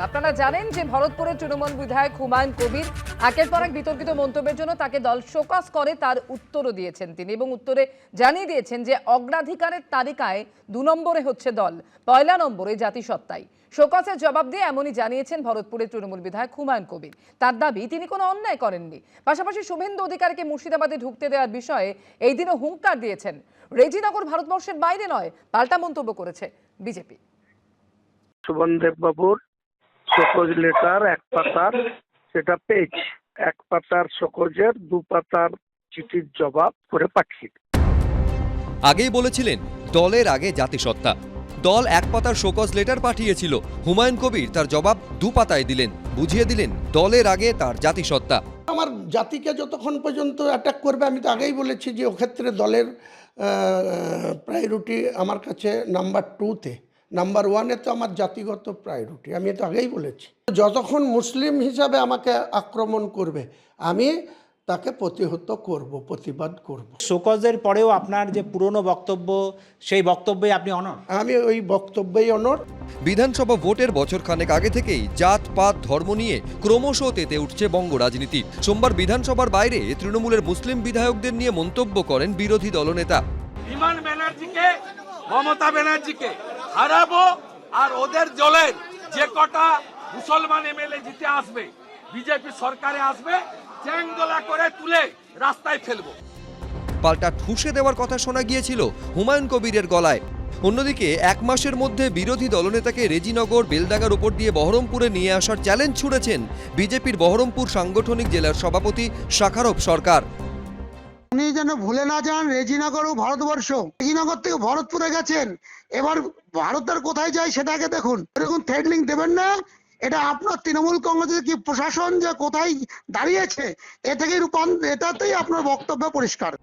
আপনারা জানেন যে ভরতপুরের তৃণমূল বিধায়ক হুমায়ুন কবির একের পর এক বিতর্কিত মন্তব্যের জন্য তাকে দল শোকজ করে তার উত্তরও দিয়েছেন তিনি এবং উত্তরে জানিয়ে দিয়েছেন যে অগ্রাধিকারের তালিকায় 2 নম্বরে হচ্ছে দল, 1 নম্বরে জাতিসত্তাই। শোকজের জবাব দিয়ে এমনই জানিয়েছেন ভরতপুরের তৃণমূল বিধায়ক হুমায়ুন কবির। তার দাবি তিনি কোনো অন্যায় করেননি। পাশাপাশি শুভেন্দু অধিকারীকে মুর্শিদাবাদে ঢুকতে দেওয়ার বিষয়ে এই দিনও হুঙ্কার দিয়েছেন। রেজিনগর ভারতবর্ষের বাইরে নয়, পাল্টা মন্তব্য করেছে বিজেপি। শুভনদেব বাবুর শোকজ লেটার 1 পাতার, সেটা পেয়েছি। 1 পাতার শোকজের 2 পাতার চিঠির জবাব করে পাঠিয়ে। আগেই বলেছিলেন দলের আগে জাতিসত্তা। দল 1 পাতার শোকজ লেটার পাঠিয়েছিল, হুমায়ুন কবির তার জবাব 2 পাতায় দিলেন, বুঝিয়ে দিলেন দলের আগে তার জাতিসত্তা। আমার জাতিকে যতক্ষণ পর্যন্ত অ্যাটাক করবে, আমি তো আগেই বলেছি যে ওক্ষেত্রে দলের প্রায়োরিটি আমার কাছে নাম্বার 2-তে। নাম্বার 1-এ তো আমার জাতিগত প্রায়োরিটি, আমি তো আগেই বলেছি। যতক্ষণ মুসলিম হিসাবে আমাকে আক্রমণ করবে আমি তাকে প্রতিহত করব, প্রতিবাদ করব। শোকজের পরেও আপনার যে পুরনো বক্তব্য, সেই বক্তব্যে আপনি অনড়? আমি ওই বক্তব্যেই অনড়। বিধানসভা ভোটের বছরখানেক আগে থেকেই জাত-পাত ধর্ম নিয়ে ক্রমশ তেতে উঠছে বঙ্গ রাজনীতি। সোমবার বিধানসভার বাইরে তৃণমূলের মুসলিম বিধায়কদের নিয়ে মন্তব্য করেন বিরোধী দলনেতা। বিমান ব্যানার্জিকে, মমতা ব্যানার্জিকে হারাবো, আর ওদের দলের যে কটা মুসলমান এমএলএ জিতে আসবে, বিজেপি সরকারে আসবে, চ্যাংদোলা করে তুলে রাস্তায় ফেলবো। পাল্টা ঠুসে দেওয়ার কথা শোনা গিয়েছিল হুমায়ুন কবিরের গলায়। অন্যদিকে 1 মাসের মধ্যে বিরোধী দলনেতাকে রেজিনগর বেলডাঙ্গার উপর দিয়ে বহরমপুরে নিয়ে আসার চ্যালেঞ্জ ছুড়েছেন বিজেপির বহরমপুর সাংগঠনিক জেলার সভাপতি শাখারব সরকার। উনি যেন ভুলে না যান রেজিনগর ও ভারতবর্ষ। রেজিনগর থেকে ভরতপুরে গেছেন, এবার ভারতের কোথায় যায় সেটাকে দেখুন। এরকম থ্রেডলিং দেবেন না। এটা আপনার তৃণমূল কংগ্রেসের কি প্রশাসন যে কোথায় দাঁড়িয়েছে এ থেকে এটাতেই আপনার বক্তব্য পরিষ্কার।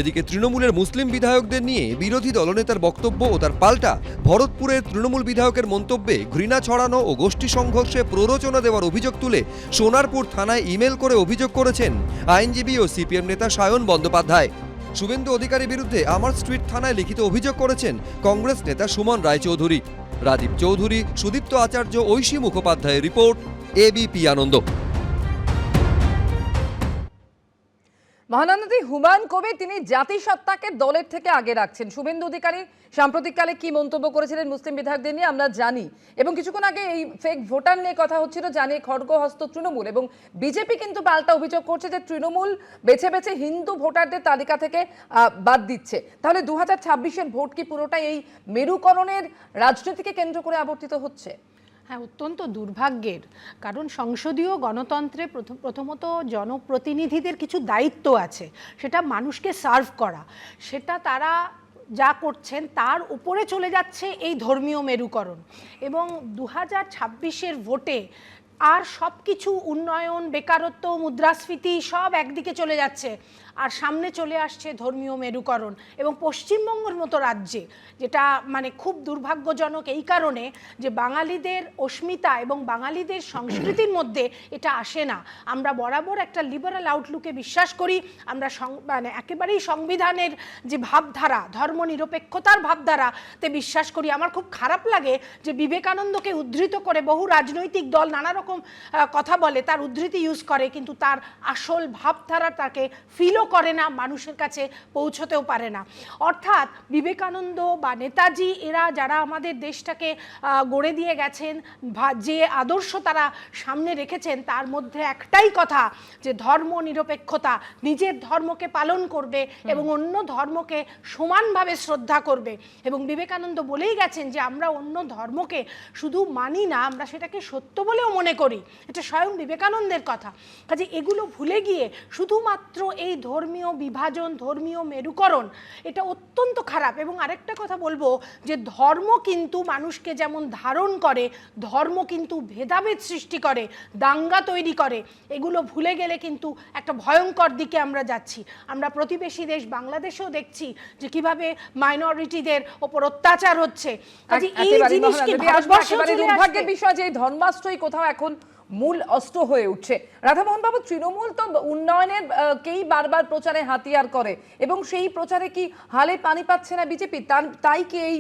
এদিকে তৃণমূলের মুসলিম বিধায়কদের নিয়ে বিরোধী দলনেতার বক্তব্য ও তার পাল্টা ভরতপুরের তৃণমূল বিধায়কের মন্তব্যে ঘৃণা ছড়ানো ও গোষ্ঠী সংঘর্ষে প্ররোচনা দেওয়ার অভিযোগ তুলে সোনারপুর থানায় ইমেল করে অভিযোগ করেছেন আইনজীবী ও সিপিএম নেতা সায়ন বন্দ্যোপাধ্যায়। শুভেন্দু অধিকারীর বিরুদ্ধে আমার স্ট্রিট থানায় লিখিত অভিযোগ করেছেন কংগ্রেস নেতা সুমন রায়চৌধুরী। রাজীব চৌধুরী, সুদীপ্ত আচার্য, ঐশী মুখোপাধ্যায়ের রিপোর্ট, এবিপি আনন্দ। মহানন্দী হুমায়ুন কবির তিনি জাতিসত্তাকে দলের থেকে আগে রাখছেন। শুভেন্দু অধিকারী সাম্প্রতিককালে কি মন্তব্য করেছিলেন মুসলিম বিধায়কদের নিয়ে আমরা জানি, এবং কিছুক্ষণ আগে এই ফেক ভোটার নিয়ে কথা হচ্ছিল, জানিয়ে খড়গহস্ত তৃণমূল, এবং বিজেপি কিন্তু পাল্টা অভিযোগ করছে যে তৃণমূল বেছে বেছে হিন্দু ভোটারদের তালিকা থেকে বাদ দিচ্ছে। তাহলে 2026-এর ভোট কি পুরোটাই এই মেরুকরণের রাজনীতিকে কেন্দ্র করে আবর্তিত হচ্ছে? হ্যাঁ, অত্যন্ত দুর্ভাগ্যের, কারণ সংসদীয় গণতন্ত্রে প্রথমত জনপ্রতিনিধিদের কিছু দায়িত্ব আছে, সেটা মানুষকে সার্ভ করা। সেটা তারা যা করছেন তার উপরে চলে যাচ্ছে এই ধর্মীয় মেরুকরণ, এবং 2026-এর ভোটে আর সব কিছু উন্নয়ন, বেকারত্ব, মুদ্রাস্ফীতি সব একদিকে চলে যাচ্ছে, আর সামনে চলে আসছে ধর্মীয় মেরুকরণ। এবং পশ্চিমবঙ্গের মতো রাজ্যে, যেটা মানে খুব দুর্ভাগ্যজনক এই কারণে যে বাঙালিদের অস্মিতা এবং বাঙালিদের সংস্কৃতির মধ্যে এটা আসে না। আমরা বরাবর একটা লিবারাল আউটলুকে বিশ্বাস করি, আমরা মানে একেবারেই সংবিধানের যে ভাবধারা, ধর্মনিরপেক্ষতার ভাবধারাতে বিশ্বাস করি। আমার খুব খারাপ লাগে যে বিবেকানন্দকে উদ্ধৃত করে বহু রাজনৈতিক দল নানা রকম কথা বলে, তার উদ্ধৃতি ইউজ করে, কিন্তু তার আসল ভাবধারা তাকে ফিলও করে না, মানুষের কাছে পৌঁছতেও পারে না। অর্থাৎ বিবেকানন্দ বা নেতাজি এরা যারা আমাদের দেশটাকে গড়ে দিয়ে গেছেন, যে আদর্শ তারা সামনে রেখেছেন, তার মধ্যে একটাই কথা যে ধর্ম নিরপেক্ষতা, নিজের ধর্মকে পালন করবে এবং অন্য ধর্মকে সমানভাবে শ্রদ্ধা করবে। এবং বিবেকানন্দ বলেই গেছেন যে আমরা অন্য ধর্মকে শুধু মানি না, আমরা সেটাকে সত্য বলেও মনে করি। এটা স্বয়ং বিবেকানন্দের কথা। কাজে এগুলো ভুলে গিয়ে শুধুমাত্র এই ধর্মীয় বিভাজন, ধর্মীয় মেরুকরণ, এটা অত্যন্ত খারাপ। এবং আরেকটা কথা বলবো যে ধর্ম কিন্তু মানুষকে যেমন ধারণ করে, ধর্ম কিন্তু ভেদাভেদ সৃষ্টি করে, দাঙ্গা তৈরি করে। এগুলো ভুলে গেলে কিন্তু একটা ভয়ঙ্কর দিকে আমরা যাচ্ছি। আমরা প্রতিবেশী দেশ বাংলাদেশেও দেখছি যে কিভাবে মাইনরিটিদের ওপর অত্যাচার হচ্ছে। কাজে এই জিনিসকে ভারতবর্ষে দুর্ভাগ্যের বিষয় যে ধর্মাশ্রয় কোথাও এখন মূল অস্ত্র হয়ে উঠছে। রাধামোহন বাবু, তৃণমূল তো উন্নয়নের কেই বারবার প্রচারে হাতিয়ার করে এবং সেই প্রচারে কি হালে পানি পাচ্ছে না বিজেপি? তাই কি এই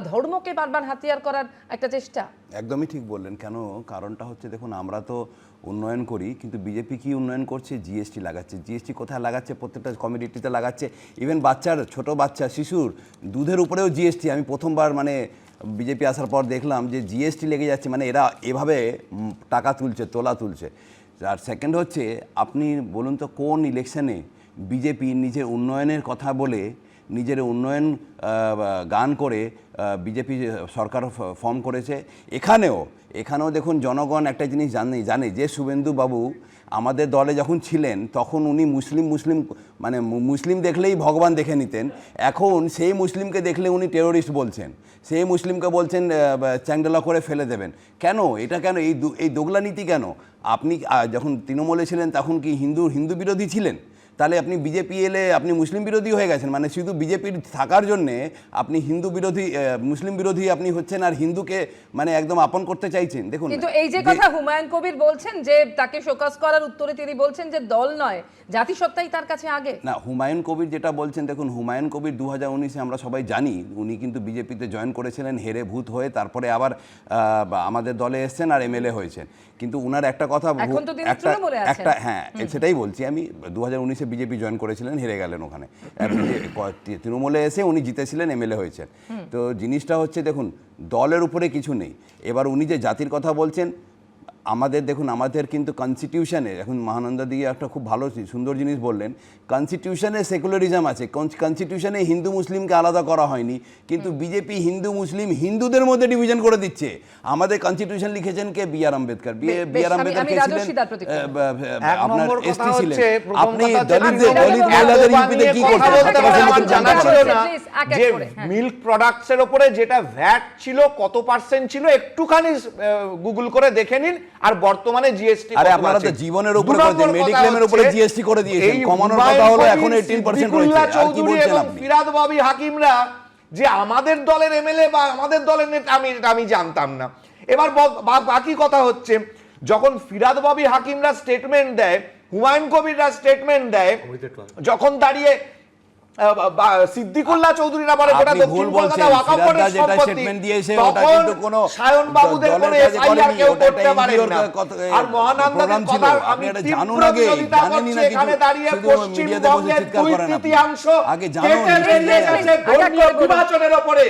ধর্মকে বারবার হাতিয়ার করার একটা চেষ্টা? একদমই ঠিক বললেন। কেন? কারণটা হচ্ছে, দেখুন, আমরা তো উন্নয়ন করি, কিন্তু বিজেপি কি উন্নয়ন করছে? জিএসটি লাগাচ্ছে। জিএসটি কোথায় লাগাচ্ছে? প্রত্যেকটা কমিউনিটিতে লাগাচ্ছে। ইভেন বাচ্চার, ছোট বাচ্চা, শিশুর দুধের উপরেও জিএসটি। আমি প্রথমবার মানে বিজেপি আসার পর দেখলাম যে জিএসটি লেগে যাচ্ছে, মানে এরা এভাবে টাকা তুলছে, তোলা তুলছে। আর সেকেন্ড হচ্ছে, আপনি বলুন তো কোন ইলেকশনে বিজেপি নিজের উন্নয়নের কথা বলে, নিজের উন্নয়ন গান করে বিজেপি সরকার ফর্ম করেছে? এখানেও দেখুন, জনগণ একটা জিনিস জানে যে শুভেন্দু বাবু আমাদের দলে যখন ছিলেন তখন উনি মানে মুসলিম দেখলেই ভগবান দেখে নিতেন। এখন সেই মুসলিমকে দেখলে উনি টেরোরিস্ট বলছেন, সেই মুসলিমকে বলছেন চ্যাংডালা করে ফেলে দেবেন। কেন এটা? কেন এই দোগলা নীতি কেন? আপনি যখন তৃণমূলে ছিলেন তখন কি হিন্দু বিরোধী ছিলেন? তাহলে আপনি বিজেপি এলে আপনি মুসলিম বিরোধী হয়ে গেছেন। মানে শুধু বিজেপির থাকার জন্যে আপনি হিন্দু বিরোধী, মুসলিম বিরোধী আপনি হচ্ছেন, আর হিন্দুকে মানে একদম আপন করতে চাইছেন। দেখুন, কিন্তু এই যে কথা হুমায়ুন কবির বলছেন যে তাকে শোকজ করার উত্তরে তিনি বলছেন যে দল নয়, জাতিসত্তাই তার কাছে আগে। না, হুমায়ুন কবির যেটা বলছেন, দেখুন, হুমায়ুন কবির 2019-এ আমরা সবাই জানি উনি কিন্তু বিজেপিতে জয়েন করেছিলেন হেরে ভূত হয়ে, তারপরে আবার আমাদের দলে এসছেন আর এমএলএ হয়েছেন। কিন্তু উনার একটা কথা, একটা হ্যাঁ সেটাই বলছি আমি, 2019-এ বিজেপি জয়েন করেছিলেন, হেরে গেলেন ওখানে। তৃণমূলে এসে উনি জিতেছিলেন, এমএলএ হয়েছেন। তো জিনিসটা হচ্ছে, দেখুন, দলের উপরে কিছু নেই। এবার উনি যে জাতির কথা বলছেন, দেখুন আমাদের কিন্তু কনস্টিটিউশনে, এখন মহানন্দা দিয়ে একটা খুব ভালো সুন্দর জিনিস বললেন, কনস্টিটিউশনে সেকুলারিজম আছে, কনস্টিটিউশনে হিন্দু মুসলিমকে আলাদা করা হয়নি, কিন্তু বিজেপি হিন্দু মুসলিম হিন্দুদের মধ্যে ডিভিশন করে দিচ্ছে। আমাদের কনস্টিটিউশন লিখেছেন কে? বি আর আম্বেদকর। বি আর আম্বেদকর কে ছিলেন? আপনার এসটি ছিলেন। আপনি দলিত মহিলাদের ইউপিতে কি করছেন? জানা ছিল না যে মিল্ক প্রোডাক্টসের উপরে যেটা ভ্যাট ছিল কত পার্সেন্ট ছিল, একটুখানি গুগল করে দেখে নিন। আর বর্তমানে জিএসটি, আরে আপনারা তো জীবনের উপরে করেছেন, মেডিক্লেমের উপরে জিএসটি করে দিয়েছেন, কমানোর কথা হলো এখন 18% রয়েছে। আর কি বলছেন আপনি? ফিরাদ বাবি হাকিমরা যে আমাদের দলের এমএলএ বা আমাদের দলের নেতা, আমি জানতাম না। এবার বাকি কথা হচ্ছে, যখন ফিরাদ বাবি হাকিমরা স্টেটমেন্ট দেয়, হুমায়ুন কবিররা স্টেটমেন্ট দেয়, যখন দাঁড়িয়ে সিদ্দিকুল্লাহ চৌধুরীরা বলে গোটা দক্ষিণ কলকাতা ওয়াকফ বোর্ডের সম্পত্তি, তখন সায়ন বাবুদের কোনো এসআইআর কেউ করতে পারে না। আর মহানন্দাদের কথা আমি তীব্র বিরোধিতা করছি, এখানে দাঁড়িয়ে পশ্চিমবঙ্গের 2/3 কেটে বেরিয়ে গেছে ধর্মীয় বিভাজনের ওপরে।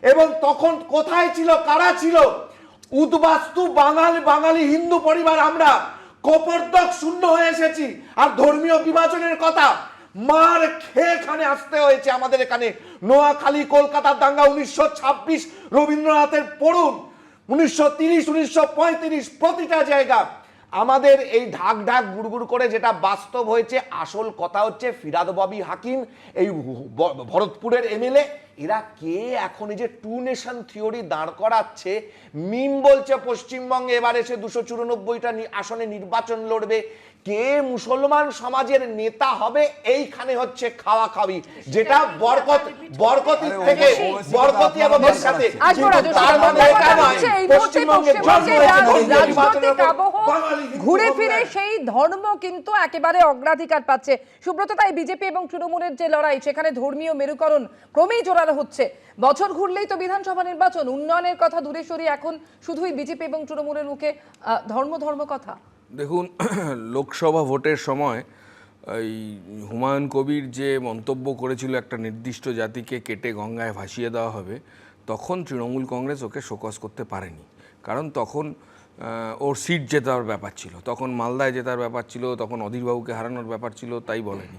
এবং তখন কোথায় ছিল, কারা ছিল? উদ্বাস্তু বাঙালি হিন্দু পরিবার আমরা কপর্দক শূন্য হয়ে এসেছি। আর ধর্মীয় বিভাজনের কথা মার খেয়ে এখানে আসতে হয়েছে আমাদের। এখানে নোয়াখালী, কলকাতার দাঙ্গা, 1926 রবীন্দ্রনাথের পড়ুন, 1930, 1935, প্রতিটা জায়গা আমাদের এই ঢাক গুড়গুড় করে যেটা বাস্তব হয়েছে। আসল কথা হচ্ছে, ফিরাদ বাবি হাকিম, এই ভরতপুরের এমএলএ, এরা কে এখন এই যে 2 নেশন থিওরি দাঁড় করাচ্ছে? মিম বলছে পশ্চিমবঙ্গে এবার এসে 294টা আসনে নির্বাচন লড়বে। কে মুসলমান সমাজের নেতা হবে? এইখানে হচ্ছে খাওয়া খাওয়ি, যেটা বরকতি থেকে বরকতি এবং এর সাথে ঘুরে ফিরে সেই ধর্ম কিন্তু একেবারে অগ্রাধিকার পাচ্ছে। সুব্রত, তাই বিজেপি এবং তৃণমূলের যে লড়াই, সেখানে ধর্মীয় মেরুকরণ ক্রমেই জোরালো হচ্ছে। বছর ঘুরলেই তো বিধানসভা নির্বাচন, উন্নয়নের কথা দূরে সরিয়ে এখন শুধুই বিজেপি এবং তৃণমূলের মুখে ধর্ম কথা। দেখুন, লোকসভা ভোটের সময় এই হুমায়ুন কবির যে মন্তব্য করেছিল একটা নির্দিষ্ট জাতিকে কেটে গঙ্গায় ভাসিয়ে দেওয়া হবে, তখন তৃণমূল কংগ্রেস ওকে শোকজ করতে পারেনি। কারণ তখন ওর সিট জেতার ব্যাপার ছিল, তখন মালদায় জেতার ব্যাপার ছিল, তখন অধীরবাবুকে হারানোর ব্যাপার ছিল, তাই বলেনি।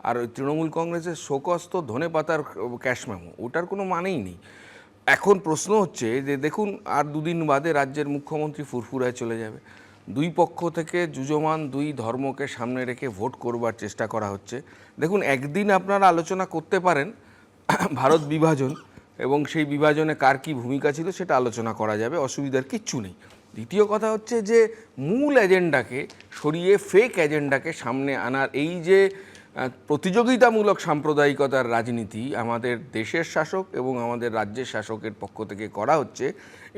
আর ওই তৃণমূল কংগ্রেসের শোকজ তো ধনে পাতার ক্যাশ মেমো, ওটার কোনো মানেই নেই। এখন প্রশ্ন হচ্ছে যে দেখুন, আর 2 দিন বাদে রাজ্যের মুখ্যমন্ত্রী ফুরফুরায় চলে যাবে। দুই পক্ষ থেকে যুযমান দুই ধর্মকে সামনে রেখে ভোট করবার চেষ্টা করা হচ্ছে। দেখুন, একদিন আপনারা আলোচনা করতে পারেন ভারত বিভাজন এবং সেই বিভাজনে কার কী ভূমিকা ছিল, সেটা আলোচনা করা যাবে, অসুবিধার কিচ্ছু নেই। দ্বিতীয় কথা হচ্ছে যে মূল এজেন্ডাকে সরিয়ে ফেক এজেন্ডাকে সামনে আনার এই যে প্রতিযোগিতামূলক সাম্প্রদায়িকতার রাজনীতি আমাদের দেশের শাসক এবং আমাদের রাজ্যের শাসকের পক্ষ থেকে করা হচ্ছে,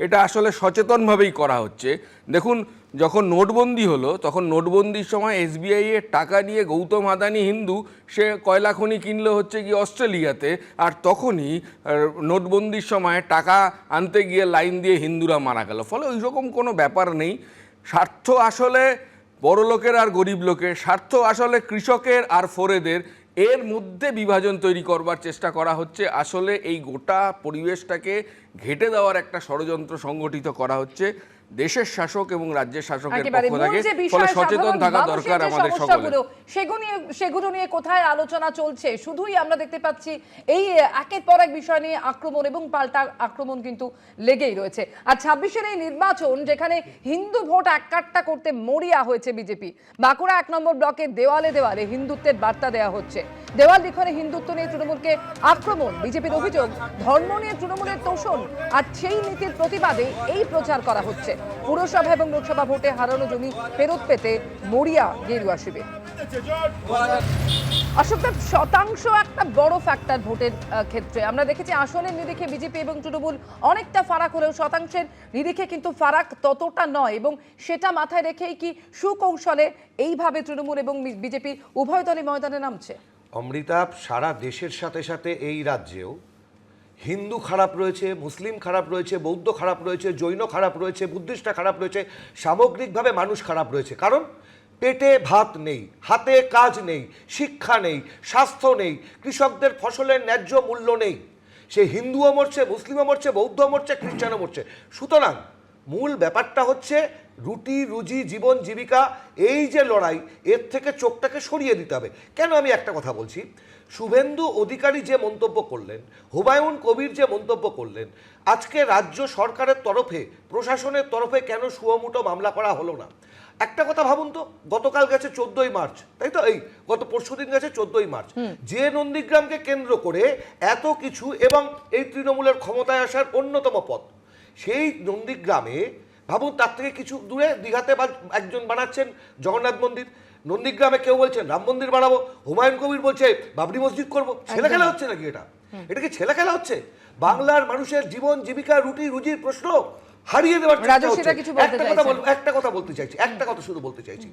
এটা আসলে সচেতনভাবেই করা হচ্ছে। দেখুন, যখন নোটবন্দি হলো তখন নোটবন্দির সময় SBI এর টাকা নিয়ে গৌতম আদানি হিন্দু সে কয়লা খনি কিনলো হচ্ছে কি অস্ট্রেলিয়াতে, আর তখনই নোটবন্দির সময় টাকা আনতে গিয়ে লাইন দিয়ে হিন্দুরা মারা গেল। ফলে ওই রকম কোনো ব্যাপার নেই। স্বার্থ আসলে বড় লোকের আর গরিব লোকের, স্বার্থ আসলে কৃষকের আর ফোরেদের, এর মধ্যে বিভাজন তৈরি করবার চেষ্টা করা হচ্ছে। আসলে এই গোটা পরিবেশটাকে ঘেঁটে দেওয়ার একটা ষড়যন্ত্র সংগঠিত করা হচ্ছে দেশের শাসক এবং রাজ্যের শাসকের পক্ষ থেকে। ফলে সচেতন থাকা দরকার আমাদের সকলের। সেগুলো নিয়ে কোথায় আলোচনা চলছে? শুধুই আমরা দেখতে পাচ্ছি এই একের পর এক বিষয় নিয়ে আক্রমণ এবং পাল্টা আক্রমণ কিন্তু লেগেই রয়েছে। আর 26-এর এই নির্বাচন, যেখানে হিন্দু ভোট এককাট্টা করতে মরিয়া হয়েছে বিজেপি। বাঁকুড়া 1 নম্বর ব্লকে দেওয়ালে দেওয়ালে হিন্দুত্বের বার্তা দেওয়া হচ্ছে। দেওয়াল লিখনে হিন্দুত্ব নিয়ে তৃণমূলকে আক্রমণ। বিজেপির অভিযোগ ধর্ম নিয়ে তৃণমূলের তোষণ, আর সেই নীতির প্রতিবাদে এই প্রচার করা হচ্ছে। পুরসভা এবং লোকসভা ভোটে হারানো জমি ফেরত পেতে মরিয়া গেরুয়া শিবির। অশোকদেব, শতাংশ একটা বড় ফ্যাক্টর ভোটের ক্ষেত্রে। আমরা দেখেছি আসনের নিরিখে বিজেপি এবং তৃণমূল অনেকটা ফারাক হলেও শতাংশের নিরিখে কিন্তু ফারাক ততটা নয়, এবং সেটা মাথায় রেখেই কি সুকৌশলে এইভাবে তৃণমূল এবং বিজেপি উভয় দলই ময়দানে নামছে? অমৃতাভ, সারা দেশের সাথে সাথে এই রাজ্যেও হিন্দু খারাপ রয়েছে, মুসলিম খারাপ রয়েছে, বৌদ্ধ খারাপ রয়েছে, জৈন খারাপ রয়েছে, বুদ্ধিস্টরা খারাপ রয়েছে, সামগ্রিকভাবে মানুষ খারাপ রয়েছে। কারণ পেটে ভাত নেই, হাতে কাজ নেই, শিক্ষা নেই, স্বাস্থ্য নেই, কৃষকদের ফসলের ন্যায্য মূল্য নেই। সে হিন্দুও মরছে, মুসলিমও মরছে, বৌদ্ধও মরছে, খ্রিস্টানও মরছে। সুতরাং মূল ব্যাপারটা হচ্ছে রুটি রুজি, জীবন জীবিকা, এই যে লড়াই, এর থেকে চোখটাকে সরিয়ে দিতে হবে। কেন আমি একটা কথা বলছি, শুভেন্দু অধিকারী যে মন্তব্য করলেন, হুমায়ুন কবির যে মন্তব্য করলেন, আজকে রাজ্য সরকারের তরফে, প্রশাসনের তরফে কেন সুমোটো মামলা করা হলো না? একটা কথা ভাবুন তো, গতকাল গেছে 14ই মার্চ, তাই তো? এই গত পরশুদিন গেছে 14ই মার্চ, যে নন্দীগ্রামকে কেন্দ্র করে এত কিছু, এবং এই তৃণমূলের ক্ষমতায় আসার অন্যতম পথ, সেই নন্দীগ্রামে ভাবুন, তার থেকে কিছু দূরে দীঘাতে একজন বানাচ্ছেন জগন্নাথ মন্দির, নন্দীগ্রামে কেউ বলছেন রাম মন্দির বানাবো, হুমায়ুন কবির বলছে বাবরি মসজিদ করবো। ছেলে খেলা হচ্ছে নাকি এটা? এটা কি ছেলে খেলা হচ্ছে? বাংলার মানুষের জীবন জীবিকা, রুটি রুজির প্রশ্ন হারিয়ে দেওয়ার চেষ্টা হচ্ছে। একটা কথা বলতে চাইছি, একটা কথা শুধু বলতে চাইছি,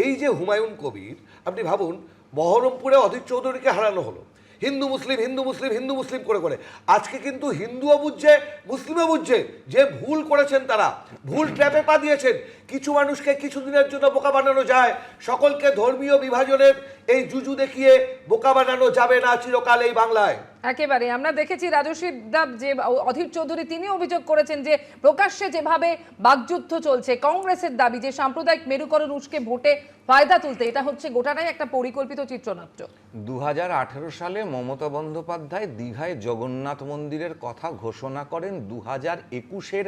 এই যে হুমায়ুন কবির, আপনি ভাবুন বহরমপুরে অধীর চৌধুরীকে হারানো হলো হিন্দু মুসলিম হিন্দু মুসলিম হিন্দু মুসলিম করে করে। আজকে কিন্তু হিন্দুও বুঝছে, মুসলিমও বুঝছে যে ভুল করেছেন, তারা ভুল ট্র্যাপে পা দিয়েছেন। কিছু মানুষকে কিছুদিনের জন্য বোকা বানানো যায়, সকলকে ধর্মীয় বিভাজনের এই জুজু দেখিয়ে বোকা বানানো যাবে না চিরকাল এই বাংলায়। একেবারে আমরা দেখেছি রাজস্বী দাব, যে অধীর চৌধুরী, তিনি অভিযোগ করেছেন যে প্রকাশ্যে যেভাবে বাকযুদ্ধ চলছে, কংগ্রেসের দাবি যে সাম্প্রদায়িক মেরুকরণ উস্কে ভোটে ফায়দা তুলতে, এটা হচ্ছে গোটাটাই একটা পরিকল্পিত চিত্রনাট্য। 2018 সালে মমতা বন্দ্যোপাধ্যায় দীঘায় জগন্নাথ মন্দিরের কথা ঘোষণা করেন। 2021-এর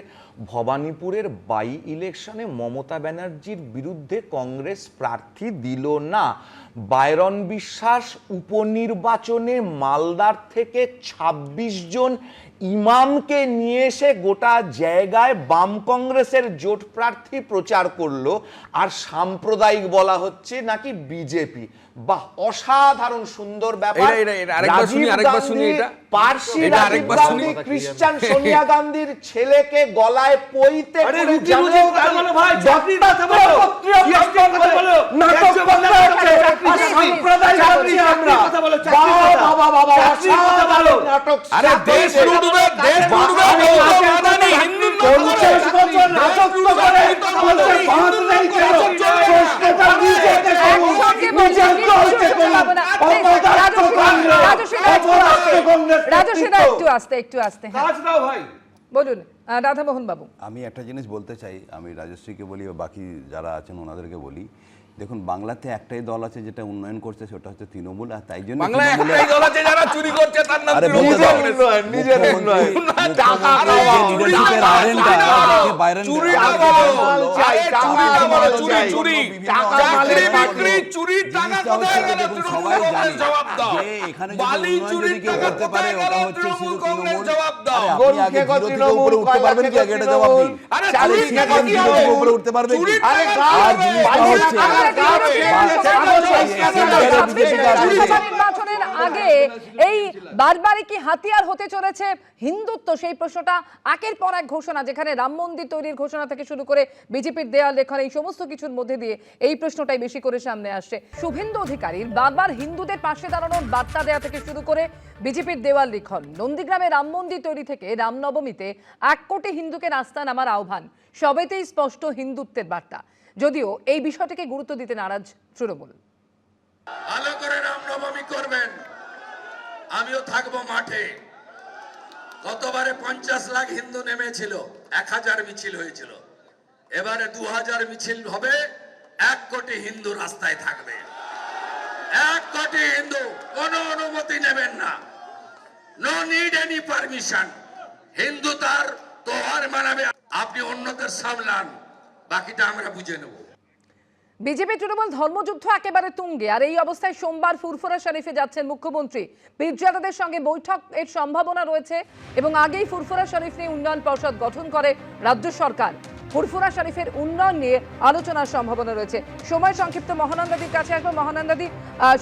ভবানীপুরের বাই ইলেকশনে মমতা ব্যানার্জির বিরুদ্ধে কংগ্রেস প্রার্থী দিল না। বাইরন বিশ্বাস উপনির্বাচনে মালদার থেকে 26 জন ইমামকে নিয়ে এসে গোটা জায়গায় বাম কংগ্রেসের জোট প্রার্থী প্রচার করলো, আর সাম্প্রদায়িক বলা হচ্ছে নাকি বিজেপি। বাহ, অসাধারণ সুন্দর ব্যাপার। পার্সি রাজীব গান্ধী খ্রিস্টান সোনিয়া গান্ধীর ছেলেকে গলায় পইতে একটু আস্তে বলুন রাধামোহন বাবু। আমি একটা জিনিস বলতে চাই, আমি রাজশ্রীকে বলি বা বাকি যারা আছেন ওনাদেরকে বলি, দেখুন বাংলাতে একটাই দল আছে যেটা উন্নয়ন করছে, সেটা হচ্ছে তৃণমূল। আর তাই জন্য করতে পারে ওটা হচ্ছে শুধু তৃণমূল। উঠতে পারবেন কি? আগে এটা জবাব দিন। উঠতে পারবে কি? নির্বাচনের আগে এই বারবারই কি হাতিয়ার হতে চলেছে হিন্দুত্ব, সেই প্রশ্নটা একের পর এক ঘোষণা, যেখানে রাম মন্দির তৈরির ঘোষণা থেকে শুরু করে বিজেপির দেয়াল লেখন, এই সমস্ত কিছুর মধ্যে দিয়ে এই প্রশ্নটাই বেশি করে সামনে আসছে। শুভেন্দু অধিকারীর বারবার হিন্দুদের পাশে দাঁড়ানোর বার্তা দেওয়া থেকে শুরু করে বিজেপির দেওয়াল লিখন, নন্দীগ্রামে রাম মন্দির তৈরি থেকে রামনবমীতে 1 কোটি হিন্দুকে রাস্তায় নামার আহ্বান, সবেতেই স্পষ্ট হিন্দুত্বের বার্তা। যদিও এই বিষয়টিকে গুরুত্ব দিতে নারাজ তৃণমূল। ভালো করে রামনবমী করবেন, আমিও থাকবো মাঠে। গতবারে 50 লাখ হিন্দু নেমেছিল, 1000 মিছিল হয়েছিল, এবারে 2000 মিছিল হবে, 1 কোটি হিন্দু রাস্তায় থাকবে। 1 কোটি হিন্দু, কোনো অনুমতি নেবেন না, নো নিড এনি পারমিশন। হিন্দু তার তোহার মানাবে, আপনি অন্যদের সামলান, বাকিটা আমরা বুঝে নেব। বিজেপি তৃণমূল ধর্মযুদ্ধ একেবারে তুঙ্গে, আর এই অবস্থায় সোমবার ফুরফুরা শরীফে যাচ্ছেন মুখ্যমন্ত্রী। পীরজাদাদের সঙ্গে বৈঠক এর সম্ভাবনা রয়েছে এবং আগেই ফুরফুরা শরীফ নিয়ে উন্নয়ন পর্ষদ গঠন করে রাজ্য সরকার। ফুরফুরা শরীফের উন্নয়ন নিয়ে আলোচনার সম্ভাবনা রয়েছে। সময় সংক্ষিপ্ত, মহানন্দাদির কাছে আসবো। মহানন্দাদি,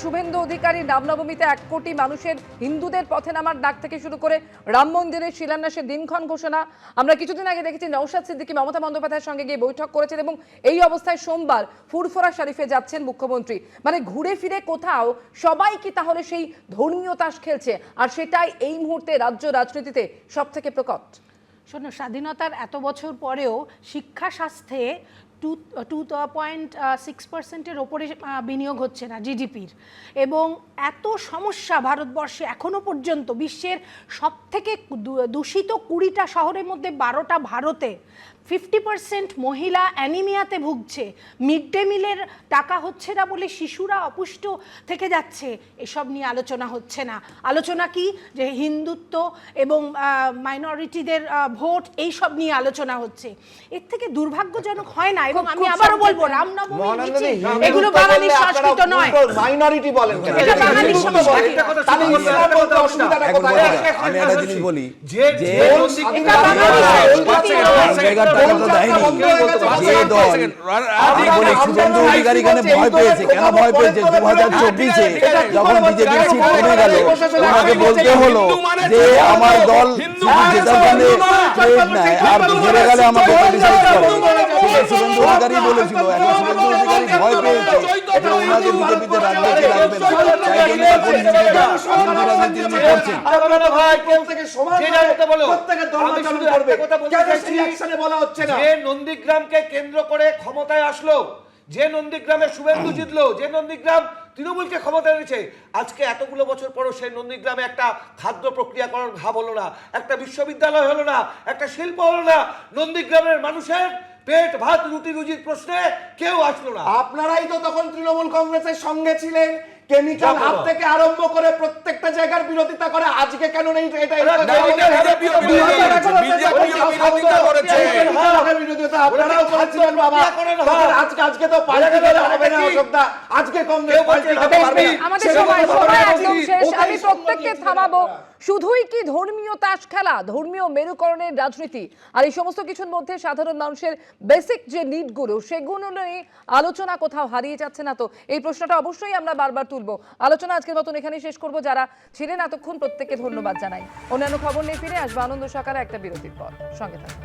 শুভেন্দু অধিকারী রামনবমীতে 1 কোটি মানুষের হিন্দুদের পথে নামার ডাক থেকে শুরু করে রাম মন্দিরের শিলান্যাসের দিনক্ষণ ঘোষণা, আমরা কিছুদিন আগে দেখেছি নওশাদ সিদ্দিকী মমতা বন্দ্যোপাধ্যায়ের সঙ্গে গিয়ে বৈঠক করেছেন এবং এই অবস্থায় সোমবার ফুরফুরা শরীফে যাচ্ছেন মুখ্যমন্ত্রী। মানে ঘুরে ফিরে কোথাও সবাই কি তাহলে সেই ধর্মীয় তাস খেলছে, আর সেটাই এই মুহূর্তে রাজ্য রাজনীতিতে সব থেকে প্রকট। শোনো, স্বাধীনতার এত বছর পরেও শিক্ষা স্বাস্থ্যে 2.6%-এর ওপরে বিনিয়োগ হচ্ছে না জিডিপির, এবং এত সমস্যা ভারতবর্ষে এখনো পর্যন্ত। বিশ্বের সবথেকে দূষিত 20টা শহরের মধ্যে 12টা ভারতে। 50% মহিলা অ্যানিমিয়াতে ভুগছে, মিড ডে মিলের টাকা হচ্ছে না বলে শিশুরা অপুষ্ট থেকে যাচ্ছে। এসব নিয়ে আলোচনা হচ্ছে না। আলোচনা কি, যে হিন্দুত্ব এবং মাইনরিটিদের ভোট, এই সব নিয়ে আলোচনা হচ্ছে। এর থেকে দুর্ভাগ্যজনক হয় না। এবং আমি আবারও বলবো, রামনবমী এগুলো বাঙালি সংস্কৃতি নয়। মাইনরিটি বলেন কেন? এটা বাঙালি সংস্কৃতি। তাহলে ইসলামের মধ্যে অসুবিধাটা কোথায়? আমি একটা জিনিস বলি, যে এটা বাঙালি সংস্কৃতি নয়। টাকা তো দেয়নি যে দল। আমি বলি শুভেন্দু অধিকারী এখানে ভয় পেয়েছে। কেন ভয় পেয়েছে? 2024-এ যখন বিজেপি সিট কমে গেল, ওনাকে বলতে হলো যে আমার দল জেতার জন্য ট্রেড নেয়, আর হেরে গেলে আমাকে ডিসাইড করে। শুভেন্দু অধিকারী বলেছিল। এখন শুভেন্দু অধিকারী ভয় পেয়েছে যে ওনাকে বিজেপিতে রাজনীতি লাগবে না, তাই জন্য এখন হিন্দু রাজনীতি তিনি করছেন। আপনারা ভাই প্রত্যেকে সমান প্রত্যেকে ধর্ম পালন করবে। কেন সেই অ্যাকশনে বলা হচ্ছে না? যে নন্দীগ্রামকে কেন্দ্র করে ক্ষমতায় আসলো, যে নন্দীগ্রামে শুভেন্দু জিতলো, যে নন্দীগ্রাম তৃণমূলকে ক্ষমতায় এনেছে, আজকে এতগুলো বছর পরও সেই নন্দীগ্রামে একটা খাদ্য প্রক্রিয়াকরণ হাব হলো না, একটা বিশ্ববিদ্যালয় হলো না, একটা শিল্প হলো না। নন্দীগ্রামের মানুষের পেট ভাত রুটি রুজির প্রশ্নে কেউ আসলো না। আপনারাই তো তখন তৃণমূল কংগ্রেসের সঙ্গে ছিলেন, কেমিক্যাল হাব থেকে আরম্ভ করে প্রত্যেকটা জায়গার বিরোধিতা করে। আজকে কেন নেই? এটা আপনারাও করেছিলেন বাবা। আজকে তো পাল্টে গেলে হবে না অশোকদা। আজকে কংগ্রেস পাল্টে হতে পারবে। আমাদের সময় একদম শেষ। আমি প্রত্যেককে থামাবো। শুধুই কি ধর্মীয় তাস খেলা, ধর্মীয় মেরুকরণের রাজনীতি, আর এই সমস্ত কিছুর মধ্যে সাধারণ মানুষের বেসিক যে নিডগুলো, সেগুলো নিয়ে আলোচনা কোথাও হারিয়ে যাচ্ছে না? তো এই প্রশ্নটা অবশ্যই আমরা বারবার তুলবো। আলোচনা আজকের মতন এখানেই শেষ করবো। যারা ছিলেন এতক্ষণ প্রত্যেককে ধন্যবাদ জানাই। অন্যান্য খবর নিয়ে ফিরে আসবো আনন্দ সকালে একটা বিরতির পর। সঙ্গে থাকুন।